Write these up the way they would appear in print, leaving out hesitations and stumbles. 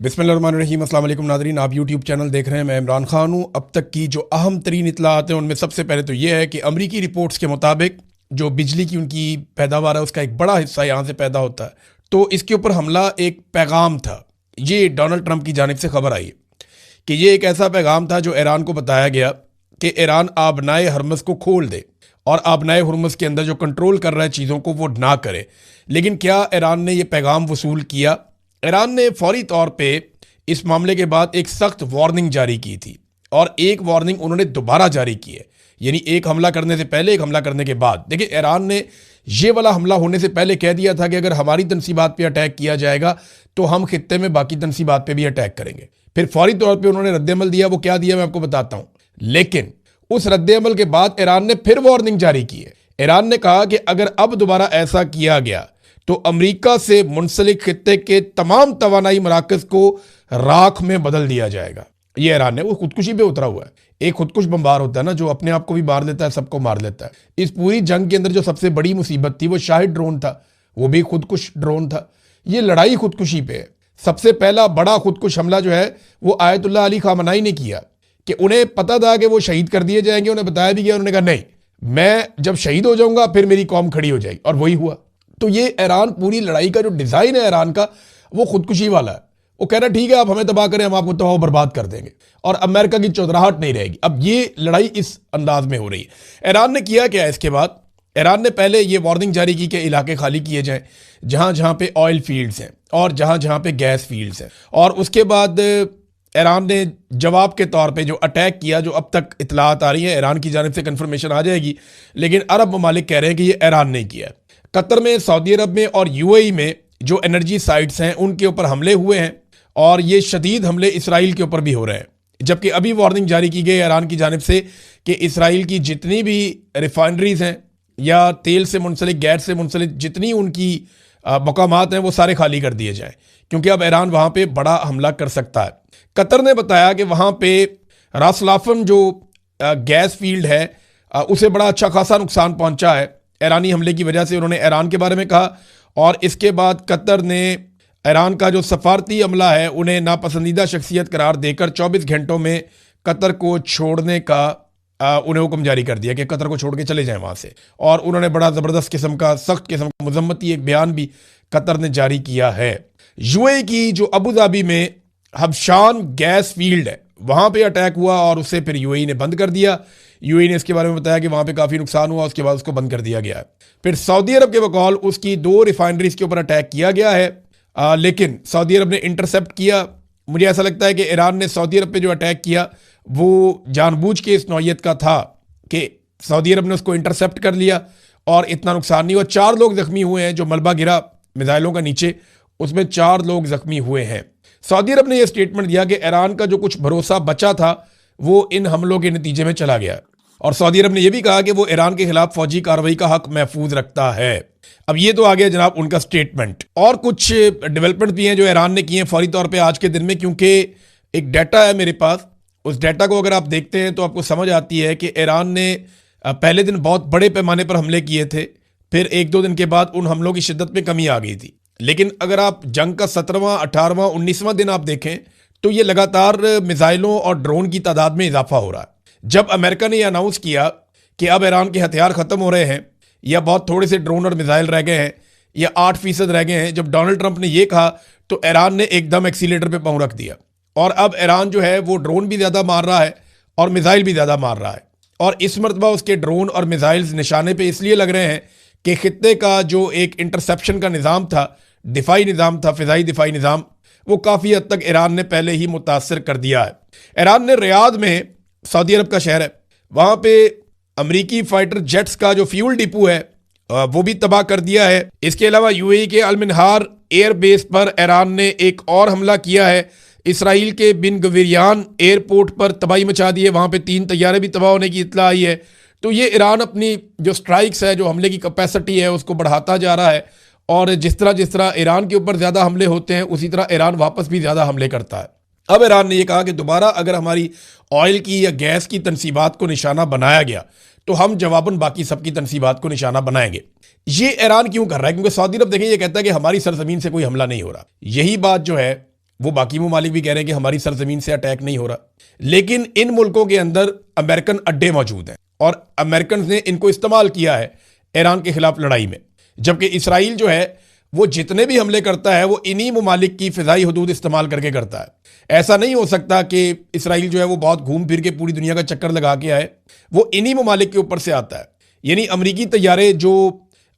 बिस्मिल्लाहिर्रहमानिर्रहीम। अस्सलाम वालेकुम नाज़रीन, आप यूट्यूब चैनल देख रहे हैं। मैं इमरान खान हूँ। अब तक की जो अहम तरीन इत्तलात हैं उनमें सबसे पहले तो ये है कि अमरीकी रिपोर्ट्स के मुताबिक जो बिजली की उनकी पैदावार है उसका एक बड़ा हिस्सा यहाँ से पैदा होता है। तो इसके ऊपर हमला एक पैगाम था, ये डोनाल्ड ट्रंप की जानिब से खबर आई कि ये एक ऐसा पैगाम था जो ईरान को बताया गया कि ईरान आबनाए हरमज़ को खोल दे और आबनाए हरमज़ के अंदर जो कंट्रोल कर रहा है चीज़ों को वो ना करे। लेकिन क्या ईरान ने यह पैगाम वसूल किया? ईरान ने फौरी तौर पे इस मामले के बाद एक सख्त वार्निंग जारी की थी और एक वार्निंग उन्होंने दोबारा जारी की है, यानी एक हमला करने से पहले, एक हमला करने के बाद। देखिए, ईरान ने ये वाला हमला होने से पहले कह दिया था कि अगर हमारी तनसीबात पे अटैक किया जाएगा तो हम खित्ते में बाकी तनसीबात पे भी अटैक करेंगे। फिर फौरी तौर पे उन्होंने रद्दअमल दिया। वो क्या दिया मैं आपको बताता हूँ। लेकिन उस रद्दअमल के बाद ईरान ने फिर वार्निंग जारी की है। ईरान ने कहा कि अगर अब दोबारा ऐसा किया गया तो अमेरिका से मुंसलिक खित्ते के तमाम तवानाई मराकज़ को राख में बदल दिया जाएगा। ये ईरान है, वो खुदकुशी पे उतरा हुआ है। एक खुदकुश बम्बार होता है ना, जो अपने आप को भी मार लेता है, सबको मार लेता है। इस पूरी जंग के अंदर जो सबसे बड़ी मुसीबत थी वो शाहिद ड्रोन था, वो भी खुदकुश ड्रोन था। ये लड़ाई खुदकुशी पे है। सबसे पहला बड़ा खुदकुश हमला जो है वो आयतुल्लाह अली खामनाई ने किया कि उन्हें पता था कि वो शहीद कर दिए जाएंगे। उन्हें बताया भी गया, उन्होंने कहा नहीं, मैं जब शहीद हो जाऊंगा फिर मेरी कौम खड़ी हो जाएगी, और वही हुआ। तो ये ईरान, पूरी लड़ाई का जो डिज़ाइन है ईरान का, वो खुदकुशी वाला है। वो कह रहा है ठीक है, आप हमें तबाह करें, हम आपको तबाह बर्बाद कर देंगे और अमेरिका की चौधराहट नहीं रहेगी। अब ये लड़ाई इस अंदाज में हो रही है। ईरान ने किया क्या? इसके बाद ईरान ने पहले ये वार्निंग जारी की कि इलाके खाली किए जाएं जहां जहां पे ऑयल फील्ड्स हैं और जहां जहां पे गैस फील्ड्स हैं। और उसके बाद ईरान ने जवाब के तौर पे जो अटैक किया, जो अब तक इतलात आ रही है, ईरान की जानिब से कंफर्मेशन आ जाएगी, लेकिन अरब ममालिक कह रहे हैं कि ये ईरान ने किया। कतर में, सऊदी अरब में और यूएई में जो एनर्जी साइट्स हैं उनके ऊपर हमले हुए हैं और ये शदीद हमले इसराइल के ऊपर भी हो रहे हैं। जबकि अभी वार्निंग जारी की गई ईरान की जानिब से कि इसराइल की जितनी भी रिफाइनरीज हैं या तेल से मुंसलिक, गैस से मुंसलिक जितनी उनकी मकामात हैं वो सारे खाली कर दिए जाएं, क्योंकि अब ईरान वहाँ पे बड़ा हमला कर सकता है। कतर ने बताया कि वहाँ पे रासलाफम जो गैस फील्ड है उसे बड़ा अच्छा खासा नुकसान पहुँचा है ईरानी हमले की वजह से। उन्होंने ईरान के बारे में कहा और इसके बाद कतर ने ईरान का जो सफारती अमला है उन्हें नापसंदीदा शख्सियत करार देकर 24 घंटों में कतर को छोड़ने का उन्हें हुक्म जारी कर दिया कि कतर को छोड़ के चले जाएं वहाँ से। और उन्होंने बड़ा ज़बरदस्त किस्म का, सख्त किस्म का मजम्मती एक बयान भी कतर ने जारी किया है। यूएई की जो अबू धाबी में हबशान गैस फील्ड है वहाँ पे अटैक हुआ और उससे फिर यूएई ने बंद कर दिया। यूएई ने इसके बारे में बताया कि वहाँ पे काफ़ी नुकसान हुआ, उसके बाद उसको बंद कर दिया गया है। फिर सऊदी अरब के बकौल उसकी 2 रिफाइनरीज के ऊपर अटैक किया गया है, लेकिन सऊदी अरब ने इंटरसेप्ट किया। मुझे ऐसा लगता है कि ईरान ने सऊदी अरब पे जो अटैक किया वो जानबूझ के इस नौयत का था कि सऊदी अरब ने उसको इंटरसेप्ट कर लिया और इतना नुकसान नहीं हुआ। 4 लोग जख्मी हुए हैं, जो मलबा गिरा मिसाइलों का नीचे, उसमें 4 लोग जख्मी हुए हैं। सऊदी अरब ने यह स्टेटमेंट दिया कि ईरान का जो कुछ भरोसा बचा था वो इन हमलों के नतीजे में चला गया। और सऊदी अरब ने यह भी कहा कि वो ईरान के खिलाफ फौजी कार्रवाई का हक महफूज रखता है। अब ये तो आ गया जनाब उनका स्टेटमेंट। और कुछ डेवलपमेंट भी हैं जो ईरान ने किए हैं फौरी तौर पे आज के दिन में, क्योंकि एक डाटा है मेरे पास। उस डाटा को अगर आप देखते हैं तो आपको समझ आती है कि ईरान ने पहले दिन बहुत बड़े पैमाने पर हमले किए थे, फिर 1-2 दिन के बाद उन हमलों की शिद्दत में कमी आ गई थी। लेकिन अगर आप जंग का 17वां, 18वां, 19वां दिन आप देखें तो ये लगातार मिसाइलों और ड्रोन की तादाद में इजाफा हो रहा है। जब अमेरिका ने यह अनाउंस किया कि अब ईरान के हथियार ख़त्म हो रहे हैं या बहुत थोड़े से ड्रोन और मिसाइल रह गए हैं या 8% रह गए हैं, जब डोनाल्ड ट्रंप ने यह कहा तो ईरान ने एकदम एक्सीलेटर पे पांव रख दिया और अब ईरान जो है वो ड्रोन भी ज़्यादा मार रहा है और मिसाइल भी ज़्यादा मार रहा है। और इस मरतबा उसके ड्रोन और मिसाइल्स निशाने पर इसलिए लग रहे हैं कि खित्ते का जो एक इंटरसेप्शन का निज़ाम था, दिफाई निज़ाम था, फ़िज़ाई दिफाई निज़ाम, वो काफ़ी हद तक ईरान ने पहले ही मुतासर कर दिया है। ईरान ने रियाद में, सऊदी अरब का शहर है, वहाँ पे अमरीकी फाइटर जेट्स का जो फ्यूल डिपो है वो भी तबाह कर दिया है। इसके अलावा यूएई के अल-मिनहार एयर बेस पर ईरान ने एक और हमला किया है। इसराइल के बिन गवीरियान एयरपोर्ट पर तबाही मचा दी है, वहाँ पे 3 तैयारे भी तबाह होने की इत्तला आई है। तो ये ईरान अपनी जो स्ट्राइक्स है, जो हमले की कैपेसिटी है, उसको बढ़ाता जा रहा है और जिस तरह ईरान के ऊपर ज़्यादा हमले होते हैं उसी तरह ईरान वापस भी ज़्यादा हमले करता है। अब ईरान ने यह कहा कि दोबारा अगर हमारी ऑयल की या गैस की तनसीबात को निशाना बनाया गया तो हम जवाबन बाकी सबकी तनसीबात को निशाना बनाएंगे। ये ईरान क्यों कर रहा है? क्योंकि सऊदी अरब देखें ये कहता है कि हमारी सरजमीन से कोई हमला नहीं हो रहा। यही बात जो है वो बाकी ममालिक भी कह रहे हैं कि हमारी सरजमीन से अटैक नहीं हो रहा, लेकिन इन मुल्कों के अंदर अमेरिकन अड्डे मौजूद हैं और अमेरिकन ने इनको इस्तेमाल किया है ईरान के खिलाफ लड़ाई में। जबकि इसराइल जो है वो जितने भी हमले करता है वो इन्हीं ममालिक की फ़िज़ाई हदूद इस्तेमाल करके करता है। ऐसा नहीं हो सकता कि इसराइल जो है वो बहुत घूम फिर के पूरी दुनिया का चक्कर लगा के आए, वो इन्हीं ममालिक के ऊपर से आता है। यानी अमरीकी तैयारे जो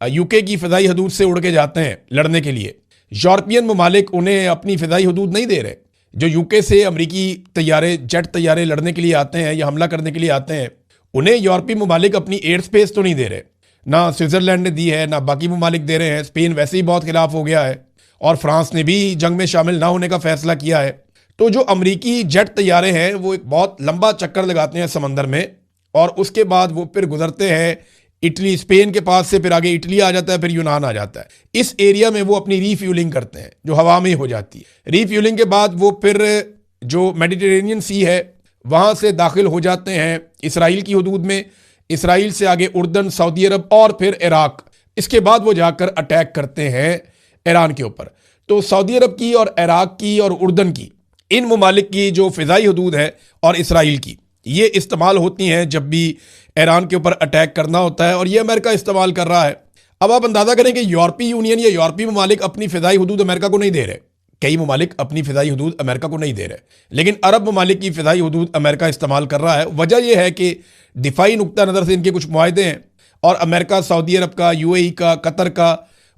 यूके की फ़िज़ाई हदूद से उड़ के जाते हैं लड़ने के लिए, यूरोपियन ममालिक उन्हें अपनी फ़िज़ाई हदूद नहीं दे रहे। जो यूके से अमरीकी तैयारे, जेट तैयारे लड़ने के लिए आते हैं या हमला करने के लिए आते हैं, उन्हें यूरोपीय ममालिक अपनी एयर स्पेस तो नहीं दे रहे। ना स्विट्ज़रलैंड ने दी है, ना बाकी ममालिक दे रहे हैं। स्पेन वैसे ही बहुत खिलाफ हो गया है और फ्रांस ने भी जंग में शामिल ना होने का फैसला किया है। तो जो अमरीकी जेट तैयारे हैं वो एक बहुत लंबा चक्कर लगाते हैं समंदर में और उसके बाद वो फिर गुजरते हैं इटली, स्पेन के पास से फिर आगे इटली आ जाता है, फिर यूनान आ जाता है। इस एरिया में वो अपनी रीफ्यूलिंग करते हैं जो हवा में हो जाती है। रीफ्यूलिंग के बाद वो फिर जो मेडिटेरेनियन सी है वहाँ से दाखिल हो जाते हैं इसराइल की हदूद में। इसराइल से आगे उर्दन, सऊदी अरब और फिर इराक। इसके बाद वो जाकर अटैक करते हैं ईरान के ऊपर। तो सऊदी अरब की और इराक की और उर्दन की, इन ममालिक की जो फ़िज़ाई हदूद है और इसराइल की, ये इस्तेमाल होती हैं जब भी ईरान के ऊपर अटैक करना होता है और ये अमेरिका इस्तेमाल कर रहा है। अब आप अंदाज़ा करें कि यूरोपीय यूनियन या यूरोपीय ममालिक अपनी फ़िज़ाई हदूद अमेरिका को नहीं दे रहे। कई ममालिक अपनी फ़िज़ाई हदूद अमेरिका को नहीं दे रहे, लेकिन अरब ममालिक की फ़िज़ाई हदूद अमेरिका इस्तेमाल कर रहा है। वजह यह है कि दिफाई नुक्ता नज़र से इनके कुछ मुआहदे हैं और अमेरिका सऊदी अरब का, यूएई का, कतर का,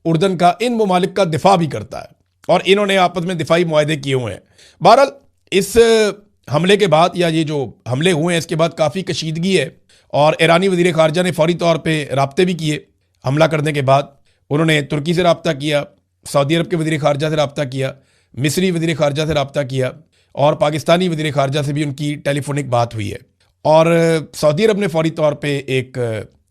उर्दन का, इन ममालिक का दिफा भी करता है और इन्होंने आपस में दिफाई मुआहदे किए हुए हैं। बहरहाल इस हमले के बाद, या ये जो हमले हुए हैं इसके बाद काफ़ी कशीदगी है और ईरानी वज़ीर ख़ारजा ने फ़ौरी तौर पर राब्ते भी किए। हमला करने के बाद उन्होंने तुर्की से रब्ता किया, सऊदी अरब के वज़ीर ख़ारजा से रब्ता किया, मिस्री वज़ीर ख़ारजा से रब्ता किया और पाकिस्तानी वज़ीर ख़ारजा से भी उनकी टेलीफोनिक बात हुई है। और सऊदी अरब ने फ़ौरी तौर पे एक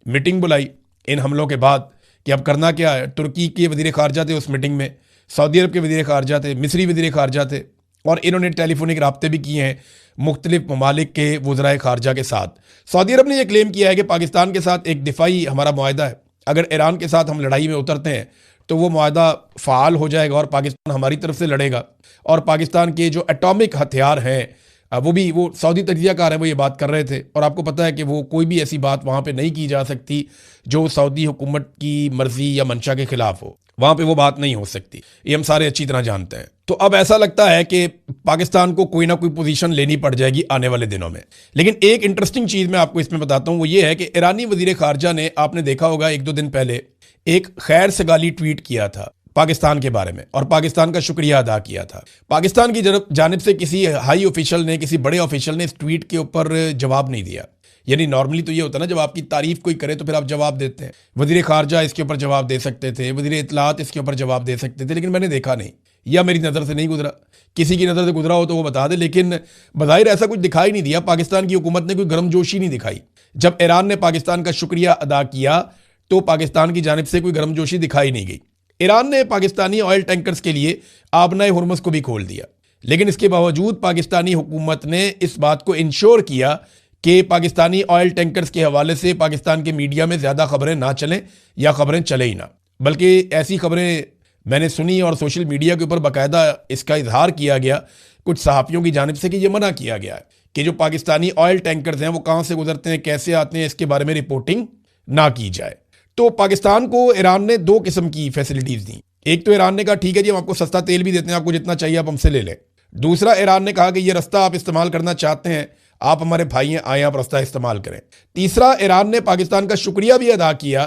मीटिंग बुलाई इन हमलों के बाद कि अब करना क्या है। तुर्की के वज़ीर ख़ारजा थे उस मीटिंग में, सऊदी अरब के वज़ीर ख़ारजा थे, मिस्री वज़ीर ख़ारजा थे और इन्होंने टेलीफोनिक राब्ते भी किए हैं मुख्तलिफ ममालिक के वज़राए ख़ारजा के साथ। सऊदी अरब ने यह क्लेम किया है कि पाकिस्तान के साथ एक दिफाई हमारा मुआहदा है, अगर ईरान के साथ हम लड़ाई में उतरते हैं तो वो मुआहदा फ़ाल हो जाएगा और पाकिस्तान हमारी तरफ से लड़ेगा और पाकिस्तान के जो एटॉमिक हथियार हैं वो सऊदी तजियाकार है, वो ये बात कर रहे थे। और आपको पता है कि वो कोई भी ऐसी बात वहाँ पे नहीं की जा सकती जो सऊदी हुकूमत की मर्जी या मंशा के खिलाफ हो, वहाँ पे वो बात नहीं हो सकती, ये हम सारे अच्छी तरह जानते हैं। तो अब ऐसा लगता है कि पाकिस्तान को कोई ना कोई पोजीशन लेनी पड़ जाएगी आने वाले दिनों में। लेकिन एक इंटरेस्टिंग चीज़ मैं आपको इसमें बताता हूँ, वो ये है कि ईरानी वज़ीर ख़ारजा ने, आपने देखा होगा 1-2 दिन पहले एक खैर सगाली ट्वीट किया था पाकिस्तान के बारे में और पाकिस्तान का शुक्रिया अदा किया था। पाकिस्तान की जानिब से किसी हाई ऑफिशियल ने, किसी बड़े ऑफिशियल ने इस ट्वीट के ऊपर जवाब नहीं दिया। यानी नॉर्मली तो ये होता है ना, जब आपकी तारीफ कोई करे तो फिर आप जवाब देते हैं। वज़ीर ख़ारजा इसके ऊपर जवाब दे सकते थे, वज़ीर इत्तलात इसके ऊपर जवाब दे सकते थे, लेकिन मैंने देखा नहीं या मेरी नज़र से नहीं गुजरा। किसी की नज़र से गुजरा हो तो वो बता दे, लेकिन बज़ाहिर ऐसा कुछ दिखाई नहीं दिया। पाकिस्तान की हुकूमत ने कोई गर्मजोशी नहीं दिखाई। जब ईरान ने पाकिस्तान का शुक्रिया अदा किया तो पाकिस्तान की जानिब से कोई गर्मजोशी दिखाई नहीं गई। ईरान ने पाकिस्तानी ऑयल टैंकर्स के लिए आबनाए हुर्मुज़ को भी खोल दिया, लेकिन इसके बावजूद पाकिस्तानी हुकूमत ने इस बात को इंश्योर किया कि पाकिस्तानी ऑयल टैंकर्स के हवाले से पाकिस्तान के मीडिया में ज़्यादा खबरें ना चलें या खबरें चले ही ना। बल्कि ऐसी खबरें मैंने सुनी और सोशल मीडिया के ऊपर बाकायदा इसका इजहार किया गया कुछ सहाफ़ियों की जानिब से कि यह मना किया गया है कि जो पाकिस्तानी ऑयल टैंकर्स हैं वो कहाँ से गुजरते हैं, कैसे आते हैं, इसके बारे में रिपोर्टिंग ना की जाए। तो पाकिस्तान को ईरान ने 2 किस्म की फैसिलिटीज़ दी। एक तो ईरान ने कहा ठीक है जी, हम आपको सस्ता तेल भी देते हैं, आपको जितना चाहिए आप हमसे ले लें। दूसरा, ईरान ने कहा कि ये रास्ता आप इस्तेमाल करना चाहते हैं, आप हमारे भाई हैं, आए आप रास्ता इस्तेमाल करें। तीसरा, ईरान ने पाकिस्तान का शुक्रिया भी अदा किया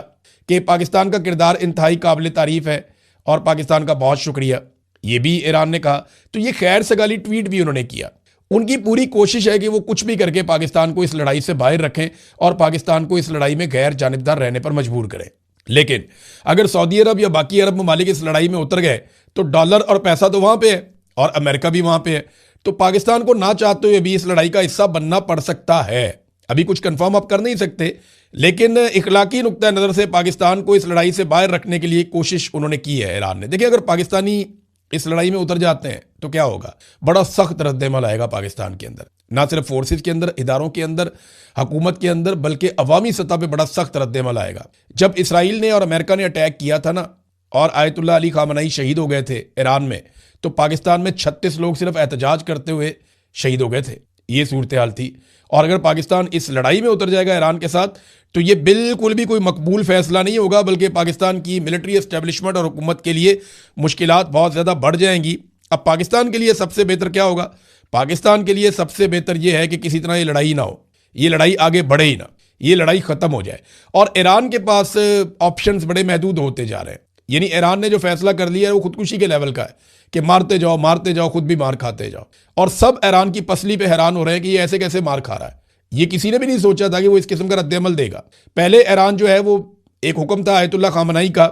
कि पाकिस्तान का किरदार इंतहाई काबिल तारीफ़ है और पाकिस्तान का बहुत शुक्रिया, ये भी ईरान ने कहा। तो ये खैर सगाली ट्वीट भी उन्होंने किया। उनकी पूरी कोशिश है कि वो कुछ भी करके पाकिस्तान को इस लड़ाई से बाहर रखें और पाकिस्तान को इस लड़ाई में गैर जानिबदार रहने पर मजबूर करें। लेकिन अगर सऊदी अरब या बाकी अरब ममालिक इस लड़ाई में उतर गए तो डॉलर और पैसा तो वहाँ पे है और अमेरिका भी वहाँ पे है, तो पाकिस्तान को ना चाहते हुए भी इस लड़ाई का हिस्सा बनना पड़ सकता है। अभी कुछ कंफर्म आप कर नहीं सकते, लेकिन इखलाकी नुक्ता नज़र से पाकिस्तान को इस लड़ाई से बाहर रखने के लिए कोशिश उन्होंने की है ईरान ने। देखिए, अगर पाकिस्तानी इस लड़ाई में उतर जाते हैं तो क्या होगा, बड़ा सख्त रद्द-ए-अमल आएगा पाकिस्तान के अंदर, ना सिर्फ फोर्सेस के अंदर, इदारों के अंदर, हुकूमत के अंदर, बल्कि अवामी सतह पे बड़ा सख्त रद्द-ए-अमल आएगा। जब इसराइल ने और अमेरिका ने अटैक किया था ना और आयतुल्लाह अली खामनई शहीद हो गए थे ईरान में, तो पाकिस्तान में 36 लोग सिर्फ एहतजाज करते हुए शहीद हो गए थे। ये सूरत हाल थी। और अगर पाकिस्तान इस लड़ाई में उतर जाएगा ईरान के साथ तो ये बिल्कुल भी कोई मकबूल फैसला नहीं होगा, बल्कि पाकिस्तान की मिलिट्री एस्टेब्लिशमेंट और हुकूमत के लिए मुश्किलात बहुत ज़्यादा बढ़ जाएंगी। अब पाकिस्तान के लिए सबसे बेहतर क्या होगा? पाकिस्तान के लिए सबसे बेहतर यह है कि किसी तरह ये लड़ाई ना हो, ये लड़ाई आगे बढ़े ही ना, ये लड़ाई ख़त्म हो जाए। और ईरान के पास ऑप्शंस बड़े महदूद होते जा रहे हैं। यानी ईरान ने जो फैसला कर लिया है वो खुदकुशी के लेवल का है कि मारते जाओ, खुद भी मार खाते जाओ। और सब ईरान की पसली पे हैरान हो रहे हैं कि ये ऐसे कैसे मार खा रहा है। ये किसी ने भी नहीं सोचा था कि वो इस किस्म का रद्द-ए-अमल देगा। पहले ईरान जो है वो एक हुक्म था आयतुल्लाह खामनाई का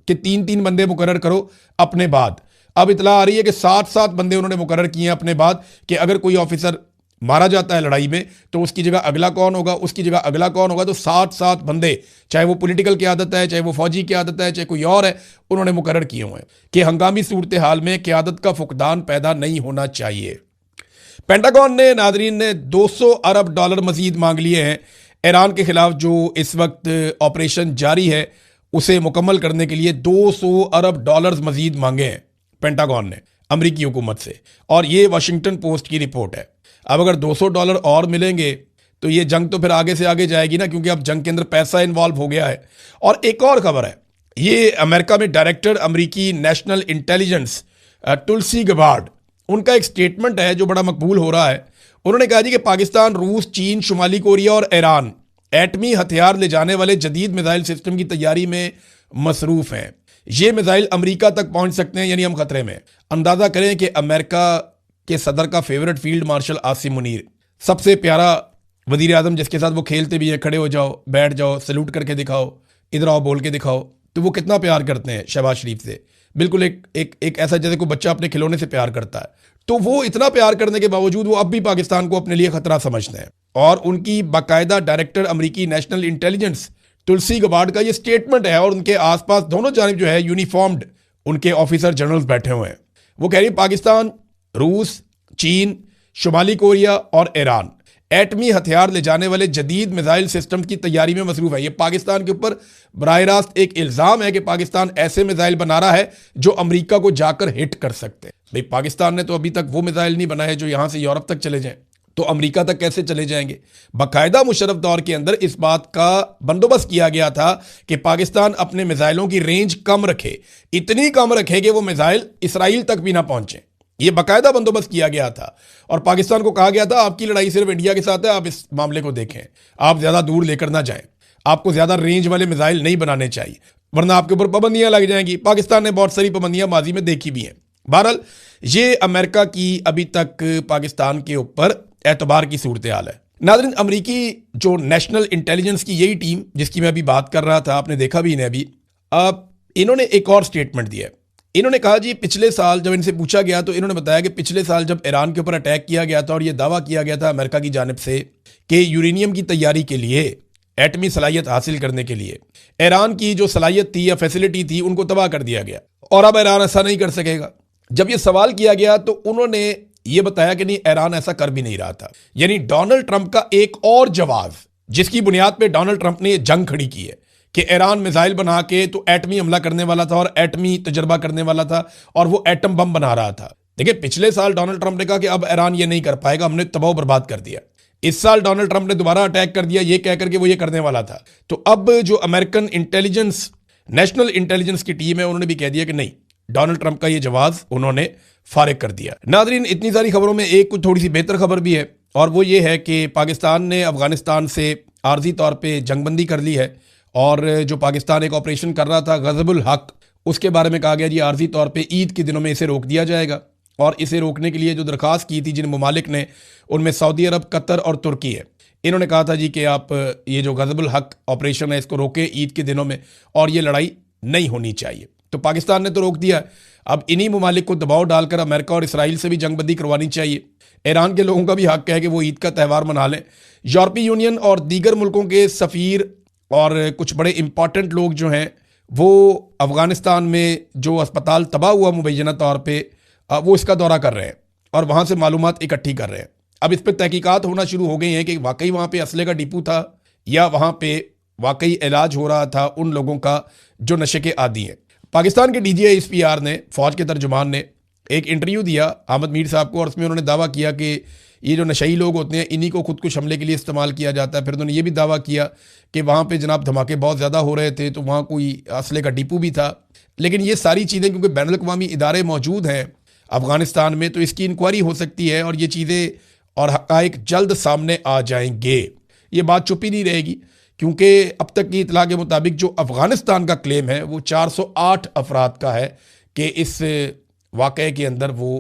कि 3-3 बंदे मुकर्रर करो अपने बाद। अब इतला आ रही है कि 7-7 बंदे उन्होंने मुकर्रर किए हैं अपने बाद कि अगर कोई ऑफिसर मारा जाता है लड़ाई में तो उसकी जगह अगला कौन होगा, उसकी जगह अगला कौन होगा। तो 7-7 बंदे, चाहे वो पॉलिटिकल क़यादत है, चाहे वो फौजी क़यादत है, चाहे कोई और है, उन्होंने मुकर्रर किए हुए हैं कि हंगामी सूरत हाल में क़यादत का फुकदान पैदा नहीं होना चाहिए। पेंटागन ने, नादरीन ने, $200 अरब मजीद मांग लिए हैं ईरान के खिलाफ जो इस वक्त ऑपरेशन जारी है उसे मुकम्मल करने के लिए। $200 अरब मजीद मांगे हैं पेंटागन ने अमरीकी हुकूमत से, और ये वाशिंगटन पोस्ट की रिपोर्ट है। अब अगर $200 और मिलेंगे तो ये जंग तो फिर आगे से आगे जाएगी ना, क्योंकि अब जंग के अंदर पैसा इन्वॉल्व हो गया है। और एक और खबर है, ये अमेरिका में डायरेक्टर अमरीकी नेशनल इंटेलिजेंस तुलसी गबार्ड, उनका एक स्टेटमेंट है जो बड़ा मकबूल हो रहा है। उन्होंने कहा जी कि पाकिस्तान, रूस, चीन, शुमाली कोरिया और ईरान एटमी हथियार ले जाने वाले जदीद मिसाइल सिस्टम की तैयारी में मसरूफ़ हैं। ये मिसाइल अमेरिका तक पहुंच सकते हैं, यानी हम खतरे में। अंदाज़ा करें कि अमेरिका के सदर का favourite field marshal Asim Munir, सबसे प्यारा वजीर आज़म जिसके साथ वो खेलते भी हैं, खड़े हो जाओ, बैठ जाओ, सैल्यूट करके दिखाओ, इधर आओ, बोल के दिखाओ, तो वो कितना प्यार करते हैं शहबाज शरीफ से। बिल्कुल एक ऐसा जैसे कोई बच्चा अपने खिलौने से प्यार करता है। तो वो इतना प्यार करने के बावजूद वो अब भी पाकिस्तान को अपने लिए खतरा समझते हैं। और उनकी बाकायदा डायरेक्टर अमरीकी नेशनल इंटेलिजेंस तुलसी गबार्ड का ये स्टेटमेंट है, और उनके आसपास दोनों जानिब जो है यूनिफॉर्म्ड उनके ऑफिसर जनरल्स बैठे हुए हैं। वो कह रही पाकिस्तान, रूस, चीन, शुमाली कोरिया और ईरान एटमी हथियार ले जाने वाले जदीद मिसाइल सिस्टम की तैयारी में मसरूफ है। ये पाकिस्तान के ऊपर बराह रास्त एक इल्ज़ाम है कि पाकिस्तान ऐसे मिसाइल बना रहा है जो अमेरिका को जाकर हिट कर सकते हैं। भाई पाकिस्तान ने तो अभी तक वो मिसाइल नहीं बनाए जो यहां से यूरोप तक चले जाएं, तो अमेरिका तक कैसे चले जाएंगे? बाकायदा मुशर्रफ दौर के अंदर इस बात का बंदोबस्त किया गया था कि पाकिस्तान अपने मिसाइलों की रेंज कम रखे, इतनी कम रखे कि वो मिसाइल इसराइल तक भी ना पहुंचे। ये बाकायदा बंदोबस्त किया गया था। और पाकिस्तान को कहा गया था आपकी लड़ाई सिर्फ इंडिया के साथ है, आप इस मामले को देखें, आप ज्यादा दूर लेकर ना जाएं, आपको ज्यादा रेंज वाले मिसाइल नहीं बनाने चाहिए, वरना आपके ऊपर पाबंदियां लग जाएंगी। पाकिस्तान ने बहुत सारी पाबंदियां माजी में देखी भी हैं। बहरहाल ये अमेरिका की अभी तक पाकिस्तान के ऊपर एतबार की सूरत हाल है। नाज़रीन, अमरीकी जो नेशनल इंटेलिजेंस की यही टीम जिसकी मैं अभी बात कर रहा था, आपने देखा भी इन्हें अभी, अब इन्होंने एक और स्टेटमेंट दिया है। इन्होंने कहा जी पिछले साल जब इनसे पूछा गया तो इन्होंने बताया कि पिछले साल जब ईरान के ऊपर अटैक किया गया था और यह दावा किया गया था अमेरिका की जानिब से कि यूरेनियम की तैयारी के लिए, एटमी सलाहियत हासिल करने के लिए ईरान की जो सलाहियत थी या फैसिलिटी थी उनको तबाह कर दिया गया, और अब ईरान ऐसा नहीं कर सकेगा। जब यह सवाल किया गया तो उन्होंने यह बताया कि नहीं, ईरान ऐसा कर भी नहीं रहा था। यानी डोनाल्ड ट्रंप का एक और जवाब, जिसकी बुनियाद पर डोनाल्ड ट्रंप ने यह जंग खड़ी की है कि ईरान मिसाइल बना के तो एटमी हमला करने वाला था और एटमी तजर्बा करने वाला था और वो एटम बम बना रहा था। देखिए, पिछले साल डोनाल्ड ट्रंप ने कहा कि अब ईरान ये नहीं कर पाएगा, हमने तबाह बर्बाद कर दिया। इस साल डोनाल्ड ट्रंप ने दोबारा अटैक कर दिया ये कहकर के वो ये करने वाला था। तो अब जो अमेरिकन इंटेलिजेंस, नेशनल इंटेलिजेंस की टीम है, उन्होंने भी कह दिया कि नहीं, डोनाल्ड ट्रंप का ये जवाब उन्होंने फारिग कर दिया। नाज़रीन, इतनी सारी खबरों में एक कुछ थोड़ी सी बेहतर खबर भी है, और वो ये है कि पाकिस्तान ने अफगानिस्तान से आर्जी तौर पर जंगबंदी कर ली है। और जो पाकिस्तान एक ऑपरेशन कर रहा था गज़बुल हक, उसके बारे में कहा गया जी आर्जी तौर पे ईद के दिनों में इसे रोक दिया जाएगा। और इसे रोकने के लिए जो दरख्वास्त की थी जिन ममालिक ने, उनमें सऊदी अरब, कतर और तुर्की है। इन्होंने कहा था जी कि आप ये जो गज़बुल हक ऑपरेशन है इसको रोकें ईद के दिनों में, और ये लड़ाई नहीं होनी चाहिए। तो पाकिस्तान ने तो रोक दिया। अब इन्हीं ममालिक को दबाव डालकर अमेरिका और इसराइल से भी जंगबंदी करवानी चाहिए। ईरान के लोगों का भी हक है कि वो ईद का त्यौहार मना लें। यूरोपीय यूनियन और दीगर मुल्कों के सफ़ीर और कुछ बड़े इंपॉर्टेंट लोग जो हैं वो अफ़गानिस्तान में जो अस्पताल तबाह हुआ मुबैना तौर पे, वो इसका दौरा कर रहे हैं और वहाँ से मालूमात इकट्ठी कर रहे हैं। अब इस पर तहकीकात होना शुरू हो गई हैं कि वाकई वहाँ पे असले का डिपो था या वहाँ पे वाकई इलाज हो रहा था उन लोगों का जो नशे के आदी हैं। पाकिस्तान के DGI SPR ने, फ़ौज के तर्जुमान ने, एक इंटरव्यू दिया अहमद मीर साहब को, और उसमें उन्होंने दावा किया कि ये जो नशई लोग होते हैं इन्हीं को खुदकुश हमले के लिए इस्तेमाल किया जाता है। फिर उन्होंने ये भी दावा किया कि वहाँ पे जनाब धमाके बहुत ज़्यादा हो रहे थे, तो वहाँ कोई असले का डिपो भी था। लेकिन ये सारी चीज़ें क्योंकि बैनुल अक़वामी इदारे मौजूद हैं अफ़गानिस्तान में, तो इसकी इंक्वायरी हो सकती है और ये चीज़ें और हक़ाइक़ जल्द सामने आ जाएंगे। ये बात चुप ही नहीं रहेगी, क्योंकि अब तक की इतला के मुताबिक जो अफ़गानिस्तान का क्लेम है वो 408 अफराद का है कि इस वाक़े के अंदर वो